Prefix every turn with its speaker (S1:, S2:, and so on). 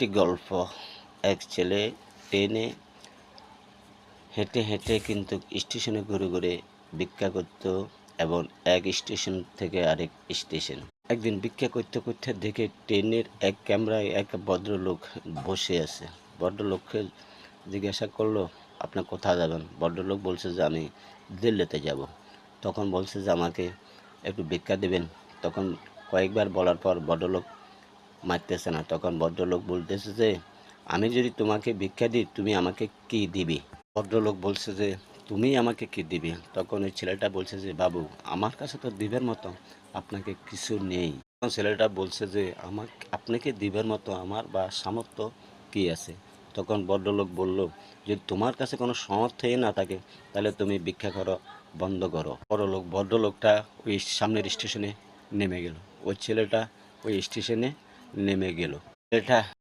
S1: একটি গল্প। এক ছেলে ট্রেনে হেঁটে হেঁটে কিন্তু স্টেশনে ঘুরে ঘুরে ভিক্ষা করত এবং এক স্টেশন থেকে আরেক স্টেশন। একদিন ভিক্ষা করতে করতে দেখে ট্রেনের এক ক্যামেরায় এক ভদ্রলোক বসে আছে। ভদ্রলোককে জিজ্ঞাসা করলো, আপনি কোথায় যাবেন? ভদ্রলোক বলছে যে আমি দিল্লিতে যাব। তখন বলছে যে আমাকে একটু ভিক্ষা দেবেন। তখন কয়েকবার বলার পর ভদ্রলোক মারতেছে না। তখন ভদ্রলোক বলতেছে যে আমি যদি তোমাকে ভিক্ষা দিই তুমি আমাকে কি দিবে? ভদ্রলোক বলছে যে তুমি আমাকে কি দিবে? তখন ওই ছেলেটা বলছে যে বাবু, আমার কাছে তো দিবের মতো আপনাকে কিছু নেই। তখন ছেলেটা বলছে যে আপনাকে দিবের মতো আমার বা সামর্থ্য কি আছে? তখন ভদ্রলোক বলল, যদি তোমার কাছে কোনো সামর্থ্যই না থাকে তাহলে তুমি ভিক্ষা করো বন্ধ করো। ভদ্রলোকটা ওই সামনের স্টেশনে নেমে গেল। ওই ছেলেটা ওই স্টেশনে নেমে গেল। ছেলেটা